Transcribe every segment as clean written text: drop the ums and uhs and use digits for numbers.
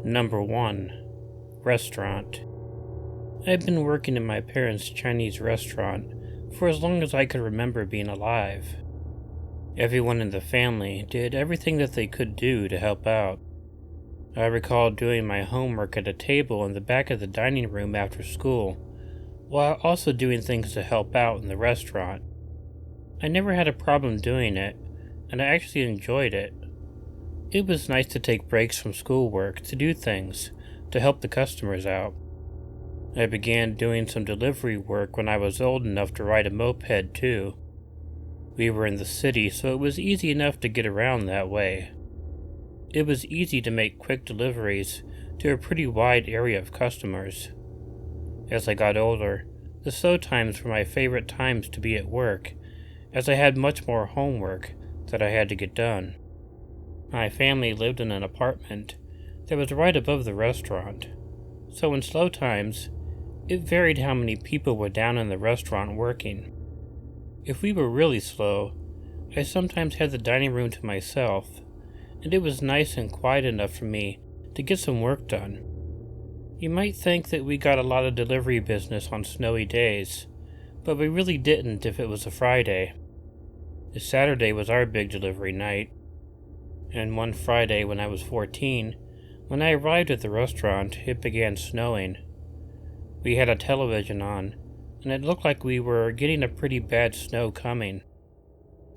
Number 1. Restaurant. I've been working in my parents' Chinese restaurant for as long as I could remember being alive. Everyone in the family did everything that they could do to help out. I recall doing my homework at a table in the back of the dining room after school, while also doing things to help out in the restaurant. I never had a problem doing it, and I actually enjoyed it. It was nice to take breaks from schoolwork to do things to help the customers out. I began doing some delivery work when I was old enough to ride a moped too. We were in the city, so it was easy enough to get around that way. It was easy to make quick deliveries to a pretty wide area of customers. As I got older, the slow times were my favorite times to be at work, as I had much more homework that I had to get done. My family lived in an apartment that was right above the restaurant, so in slow times, it varied how many people were down in the restaurant working. If we were really slow, I sometimes had the dining room to myself, and it was nice and quiet enough for me to get some work done. You might think that we got a lot of delivery business on snowy days, but we really didn't if it was a Friday. The Saturday was our big delivery night, and one Friday when I was 14, when I arrived at the restaurant, it began snowing. We had a television on, and it looked like we were getting a pretty bad snow coming.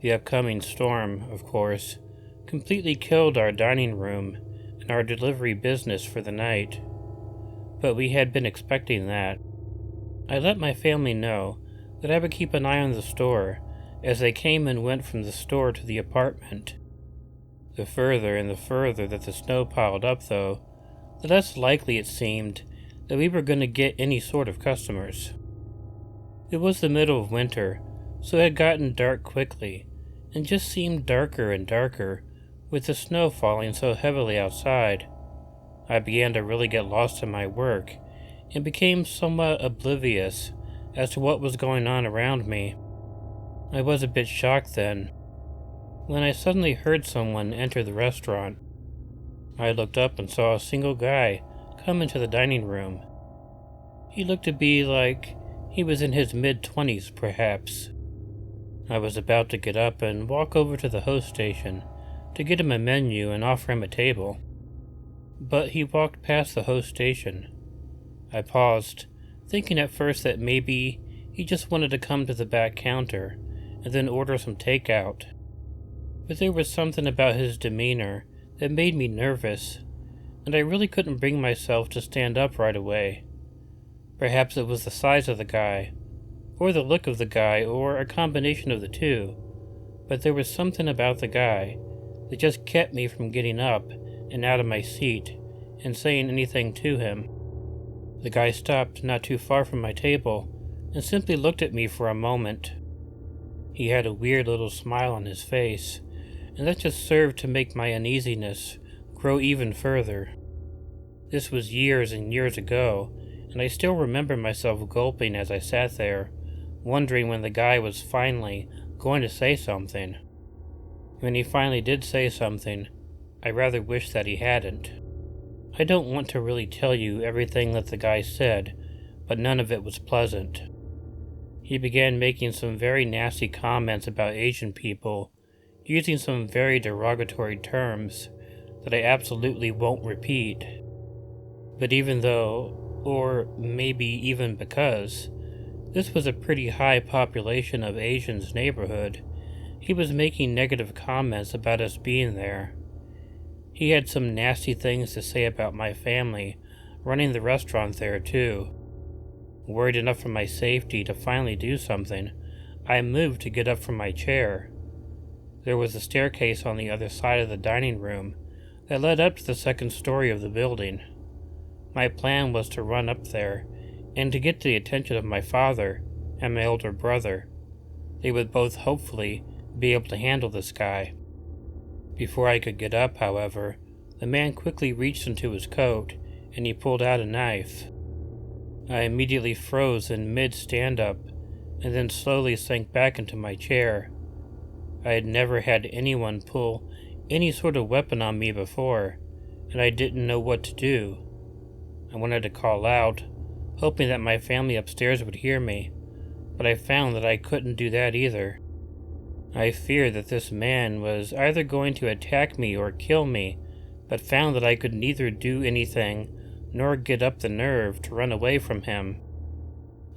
The upcoming storm, of course, completely killed our dining room and our delivery business for the night. But we had been expecting that. I let my family know that I would keep an eye on the store as they came and went from the store to the apartment. The further and the further that the snow piled up, though, the less likely it seemed that we were going to get any sort of customers. It was the middle of winter, so it had gotten dark quickly, and just seemed darker and darker with the snow falling so heavily outside. I began to really get lost in my work, and became somewhat oblivious as to what was going on around me. I was a bit shocked then, when I suddenly heard someone enter the restaurant. I looked up and saw a single guy come into the dining room. He looked to be like he was in his mid-20s, perhaps. I was about to get up and walk over to the host station to get him a menu and offer him a table, but he walked past the host station. I paused, thinking at first that maybe he just wanted to come to the back counter and then order some takeout. But there was something about his demeanor that made me nervous, and I really couldn't bring myself to stand up right away. Perhaps it was the size of the guy, or the look of the guy, or a combination of the two, but there was something about the guy that just kept me from getting up and out of my seat and saying anything to him. The guy stopped not too far from my table and simply looked at me for a moment. He had a weird little smile on his face, and that just served to make my uneasiness grow even further. This was years and years ago, and I still remember myself gulping as I sat there, wondering when the guy was finally going to say something. When he finally did say something, I rather wished that he hadn't. I don't want to really tell you everything that the guy said, but none of it was pleasant. He began making some very nasty comments about Asian people, using some very derogatory terms that I absolutely won't repeat. But even though, or maybe even because, this was a pretty high population of Asians neighborhood, he was making negative comments about us being there. He had some nasty things to say about my family running the restaurant there too. Worried enough for my safety to finally do something, I moved to get up from my chair. There was a staircase on the other side of the dining room that led up to the second story of the building. My plan was to run up there and to get the attention of my father and my older brother. They would both hopefully be able to handle this guy. Before I could get up, however, the man quickly reached into his coat and he pulled out a knife. I immediately froze in mid-stand-up and then slowly sank back into my chair. I had never had anyone pull any sort of weapon on me before, and I didn't know what to do. I wanted to call out, hoping that my family upstairs would hear me, but I found that I couldn't do that either. I feared that this man was either going to attack me or kill me, but found that I could neither do anything nor get up the nerve to run away from him.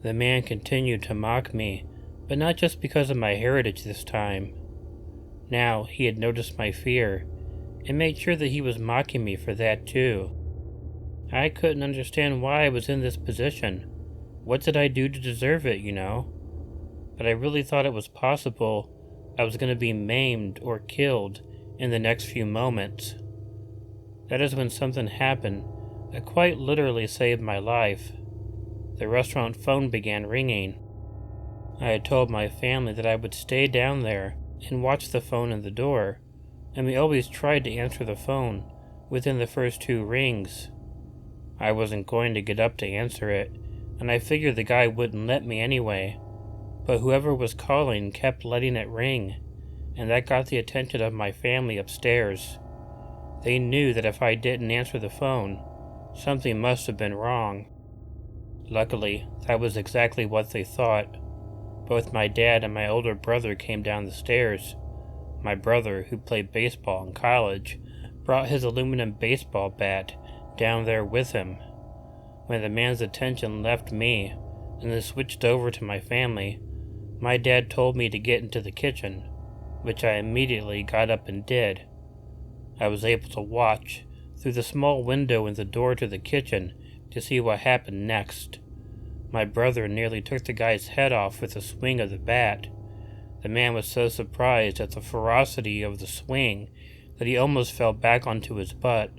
The man continued to mock me, but not just because of my heritage this time. Now he had noticed my fear, and made sure that he was mocking me for that too. I couldn't understand why I was in this position. What did I do to deserve it, But I really thought it was possible I was going to be maimed or killed in the next few moments. That is when something happened that quite literally saved my life. The restaurant phone began ringing. I had told my family that I would stay down there and watch the phone and the door, and we always tried to answer the phone within the first 2 rings. I wasn't going to get up to answer it, and I figured the guy wouldn't let me anyway, but whoever was calling kept letting it ring, and that got the attention of my family upstairs. They knew that if I didn't answer the phone, something must have been wrong. Luckily, that was exactly what they thought. Both my dad and my older brother came down the stairs. My brother, who played baseball in college, brought his aluminum baseball bat down there with him. When the man's attention left me and then switched over to my family, my dad told me to get into the kitchen, which I immediately got up and did. I was able to watch through the small window in the door to the kitchen to see what happened next. My brother nearly took the guy's head off with a swing of the bat. The man was so surprised at the ferocity of the swing that he almost fell back onto his butt.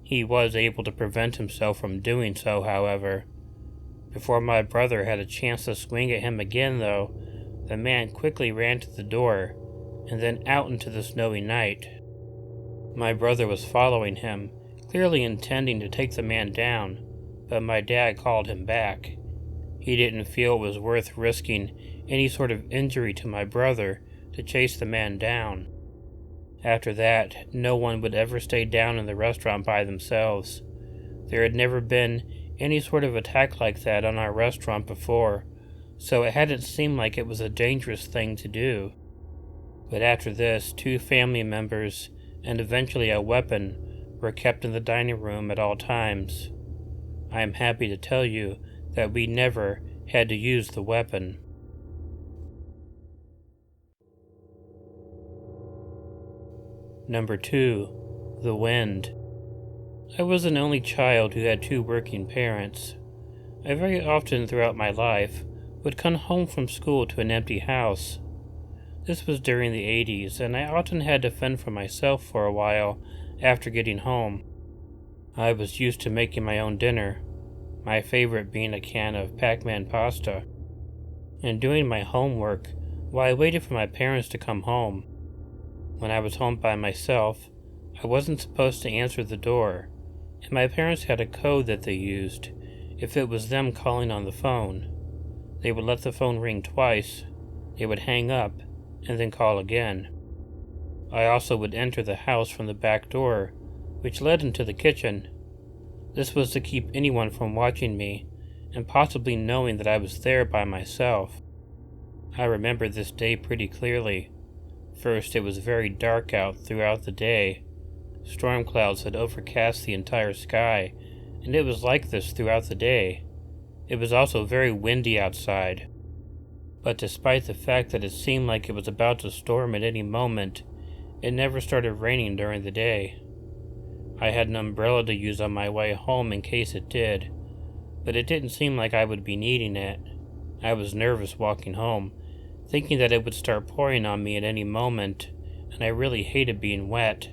He was able to prevent himself from doing so, however. Before my brother had a chance to swing at him again, though, the man quickly ran to the door and then out into the snowy night. My brother was following him, clearly intending to take the man down, but my dad called him back. He didn't feel it was worth risking any sort of injury to my brother to chase the man down. After that, no one would ever stay down in the restaurant by themselves. There had never been any sort of attack like that on our restaurant before, so it hadn't seemed like it was a dangerous thing to do. But after this, 2 family members and eventually a weapon were kept in the dining room at all times. I am happy to tell you that we never had to use the weapon. Number 2. The wind. I was an only child who had 2 working parents. I very often throughout my life would come home from school to an empty house. This was during the 80s, and I often had to fend for myself for a while after getting home. I was used to making my own dinner, my favorite being a can of Pac-Man pasta, and doing my homework while I waited for my parents to come home. When I was home by myself, I wasn't supposed to answer the door, and my parents had a code that they used if it was them calling on the phone. They would let the phone ring twice, they would hang up, and then call again. I also would enter the house from the back door, which led into the kitchen. This was to keep anyone from watching me, and possibly knowing that I was there by myself. I remember this day pretty clearly. First, it was very dark out throughout the day. Storm clouds had overcast the entire sky, and it was like this throughout the day. It was also very windy outside. But despite the fact that it seemed like it was about to storm at any moment, it never started raining during the day. I had an umbrella to use on my way home in case it did, but it didn't seem like I would be needing it. I was nervous walking home, thinking that it would start pouring on me at any moment, and I really hated being wet.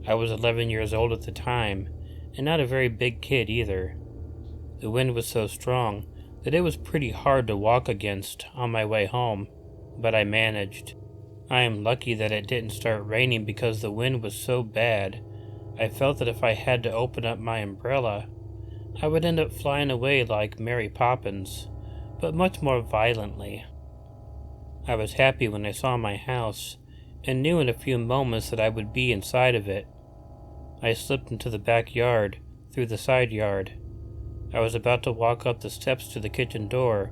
I was 11 years old at the time, and not a very big kid either. The wind was so strong that it was pretty hard to walk against on my way home, but I managed. I am lucky that it didn't start raining because the wind was so bad. I felt that if I had to open up my umbrella, I would end up flying away like Mary Poppins, but much more violently. I was happy when I saw my house, and knew in a few moments that I would be inside of it. I slipped into the backyard through the side yard. I was about to walk up the steps to the kitchen door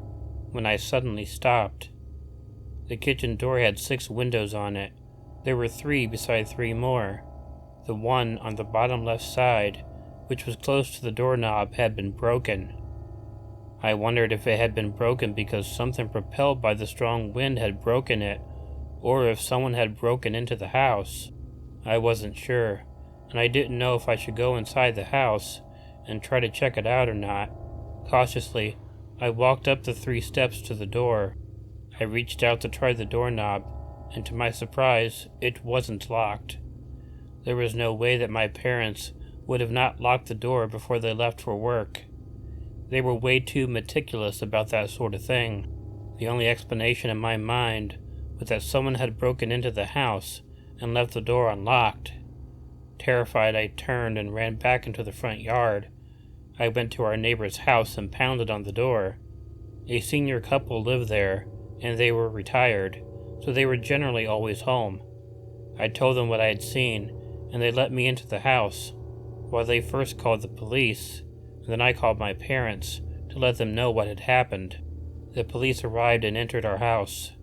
when I suddenly stopped. The kitchen door had 6 windows on it. There were 3 beside 3 more. The one on the bottom left side, which was close to the doorknob, had been broken. I wondered if it had been broken because something propelled by the strong wind had broken it, or if someone had broken into the house. I wasn't sure, and I didn't know if I should go inside the house and try to check it out or not. Cautiously, I walked up the 3 steps to the door. I reached out to try the doorknob, and to my surprise, it wasn't locked. There was no way that my parents would have not locked the door before they left for work. They were way too meticulous about that sort of thing. The only explanation in my mind was that someone had broken into the house and left the door unlocked. Terrified, I turned and ran back into the front yard. I went to our neighbor's house and pounded on the door. A senior couple lived there, and they were retired, so they were generally always home. I told them what I had seen, and they let me into the house. While they first called the police, and then I called my parents to let them know what had happened. The police arrived and entered our house.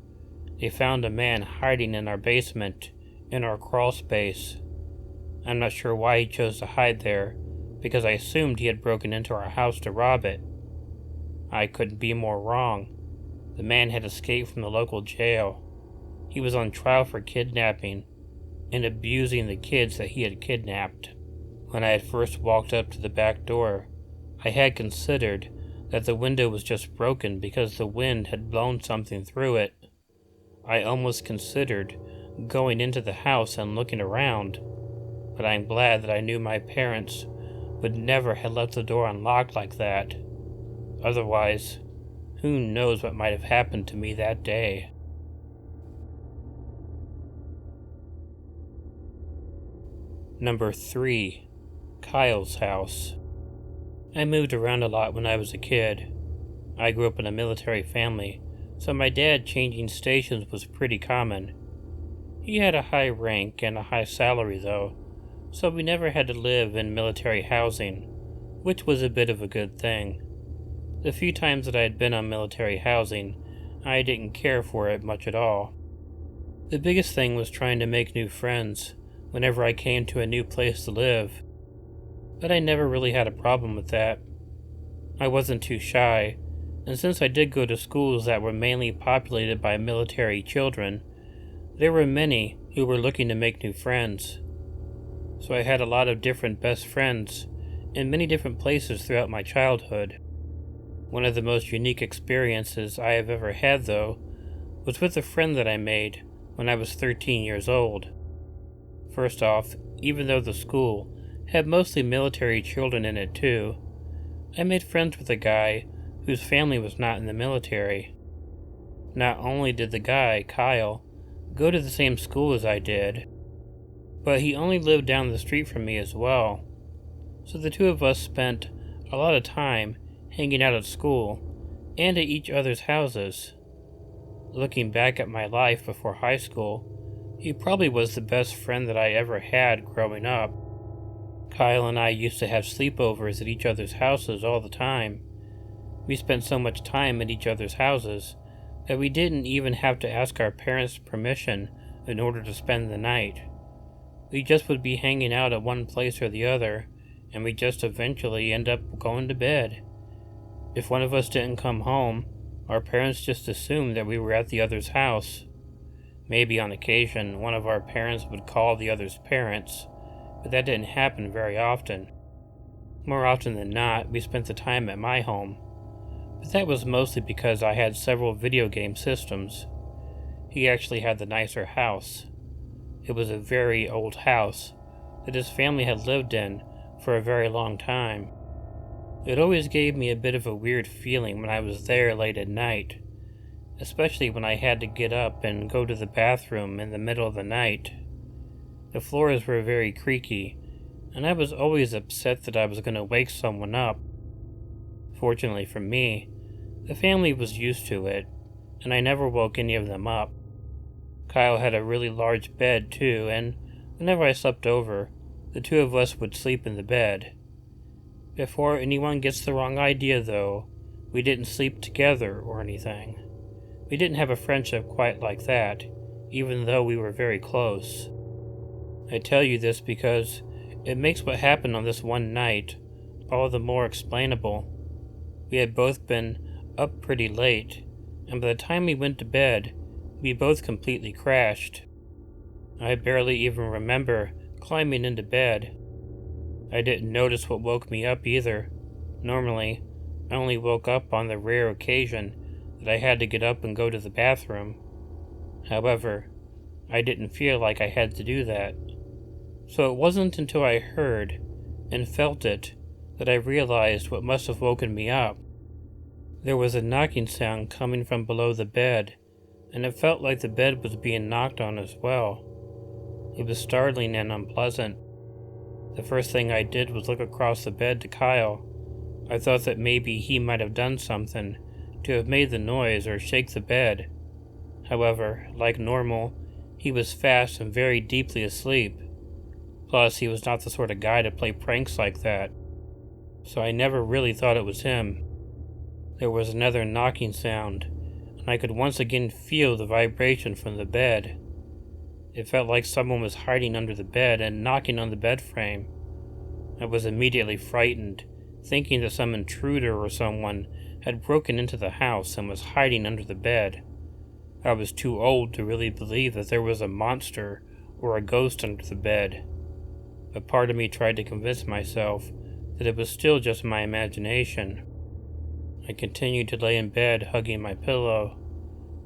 They found a man hiding in our basement, in our crawl space. I'm not sure why he chose to hide there, because I assumed he had broken into our house to rob it. I couldn't be more wrong. The man had escaped from the local jail. He was on trial for kidnapping and abusing the kids that he had kidnapped. When I had first walked up to the back door, I had considered that the window was just broken because the wind had blown something through it. I almost considered going into the house and looking around, but I'm glad that I knew my parents would never have left the door unlocked like that. Otherwise, who knows what might have happened to me that day. Number 3. Kyle's house. I moved around a lot when I was a kid. I grew up in a military family, so my dad changing stations was pretty common. He had a high rank and a high salary though, so we never had to live in military housing, which was a bit of a good thing. The few times that I had been on military housing, I didn't care for it much at all. The biggest thing was trying to make new friends whenever I came to a new place to live, but I never really had a problem with that. I wasn't too shy, and since I did go to schools that were mainly populated by military children, there were many who were looking to make new friends. So I had a lot of different best friends in many different places throughout my childhood. One of the most unique experiences I have ever had, though, was with a friend that I made when I was 13 years old. First off, even though the school had mostly military children in it too, I made friends with a guy whose family was not in the military. Not only did the guy, Kyle, go to the same school as I did, but he only lived down the street from me as well. So the two of us spent a lot of time hanging out at school and at each other's houses. Looking back at my life before high school, he probably was the best friend that I ever had growing up. Kyle and I used to have sleepovers at each other's houses all the time. We spent so much time at each other's houses that we didn't even have to ask our parents' permission in order to spend the night. We just would be hanging out at one place or the other, and we just eventually end up going to bed. If one of us didn't come home, our parents just assumed that we were at the other's house. Maybe on occasion, one of our parents would call the other's parents, but that didn't happen very often. More often than not, we spent the time at my home, but that was mostly because I had several video game systems. He actually had the nicer house. It was a very old house that his family had lived in for a very long time. It always gave me a bit of a weird feeling when I was there late at night, especially when I had to get up and go to the bathroom in the middle of the night. The floors were very creaky, and I was always upset that I was going to wake someone up. Fortunately for me, the family was used to it, and I never woke any of them up. Kyle had a really large bed too, and whenever I slept over, the two of us would sleep in the bed. Before anyone gets the wrong idea, though, we didn't sleep together or anything. We didn't have a friendship quite like that, even though we were very close. I tell you this because it makes what happened on this one night all the more explainable. We had both been up pretty late, and by the time we went to bed, we both completely crashed. I barely even remember climbing into bed. I didn't notice what woke me up either. Normally, I only woke up on the rare occasion that I had to get up and go to the bathroom. However, I didn't feel like I had to do that. So it wasn't until I heard and felt it that I realized what must have woken me up. There was a knocking sound coming from below the bed, and it felt like the bed was being knocked on as well. It was startling and unpleasant. The first thing I did was look across the bed to Kyle. I thought that maybe he might have done something to have made the noise or shake the bed. However, like normal, he was fast and very deeply asleep. Plus, he was not the sort of guy to play pranks like that, so I never really thought it was him. There was another knocking sound, and I could once again feel the vibration from the bed. It felt like someone was hiding under the bed and knocking on the bed frame. I was immediately frightened, thinking that some intruder or someone had broken into the house and was hiding under the bed. I was too old to really believe that there was a monster or a ghost under the bed, but part of me tried to convince myself that it was still just my imagination. I continued to lay in bed hugging my pillow.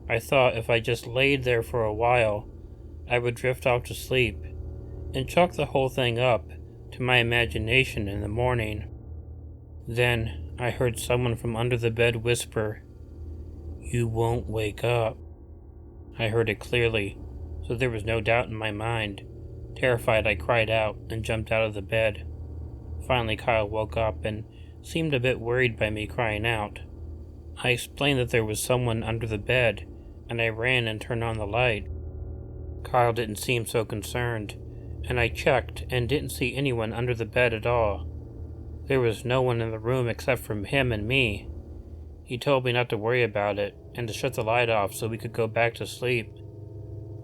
I thought if I just laid there for a while, I would drift off to sleep and chalk the whole thing up to my imagination in the morning. Then I heard someone from under the bed whisper, "You won't wake up." I heard it clearly, so there was no doubt in my mind. Terrified, I cried out and jumped out of the bed. Finally, Kyle woke up and seemed a bit worried by me crying out. I explained that there was someone under the bed, and I ran and turned on the light. Kyle didn't seem so concerned, and I checked and didn't see anyone under the bed at all. There was no one in the room except for him and me. He told me not to worry about it and to shut the light off so we could go back to sleep.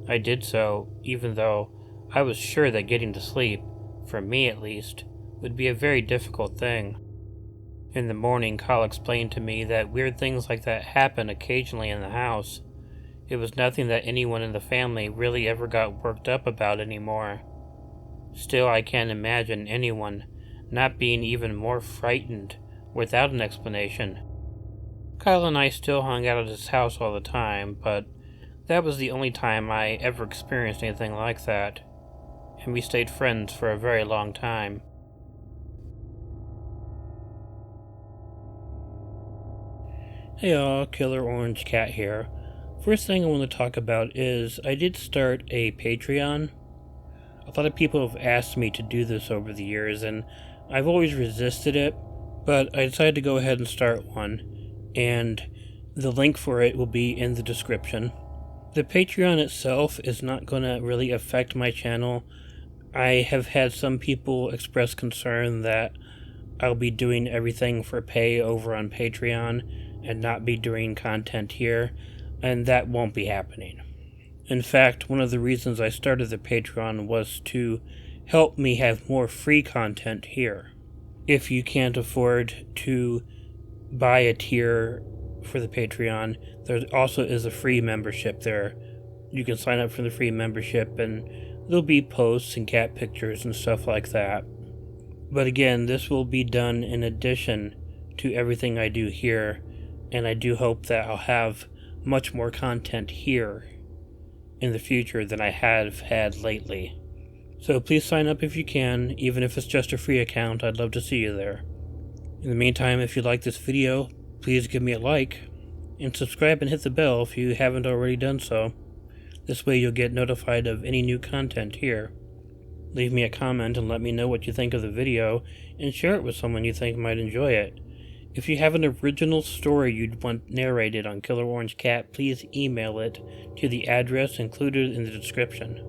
I did so, even though I was sure that getting to sleep, for me at least, would be a very difficult thing. In the morning, Kyle explained to me that weird things like that happen occasionally in the house. It was nothing that anyone in the family really ever got worked up about anymore. Still, I can't imagine anyone not being even more frightened without an explanation. Kyle and I still hung out at his house all the time, but that was the only time I ever experienced anything like that, and we stayed friends for a very long time. Hey y'all, Killer Orange Cat here. First thing I want to talk about is I did start a Patreon. A lot of people have asked me to do this over the years, and I've always resisted it, but I decided to go ahead and start one, and the link for it will be in the description. The Patreon itself is not going to really affect my channel. I have had some people express concern that I'll be doing everything for pay over on Patreon and not be doing content here, and that won't be happening. In fact, one of the reasons I started the Patreon was to help me have more free content here. If you can't afford to buy a tier for the Patreon, there also is a free membership there. You can sign up for the free membership and there'll be posts and cat pictures and stuff like that. But again, this will be done in addition to everything I do here, and I do hope that I'll have much more content here in the future than I have had lately. So please sign up if you can, even if it's just a free account. I'd love to see you there. In the meantime, if you like this video, please give me a like, and subscribe and hit the bell if you haven't already done so. This way you'll get notified of any new content here. Leave me a comment and let me know what you think of the video, and share it with someone you think might enjoy it. If you have an original story you'd want narrated on Killer Orange Cat, please email it to the address included in the description.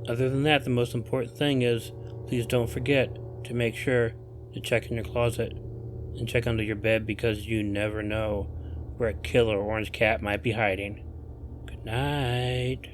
Other than that, the most important thing is Please don't forget to make sure to check in your closet and check under your bed because you never know where a killer orange cat might be hiding. Good night.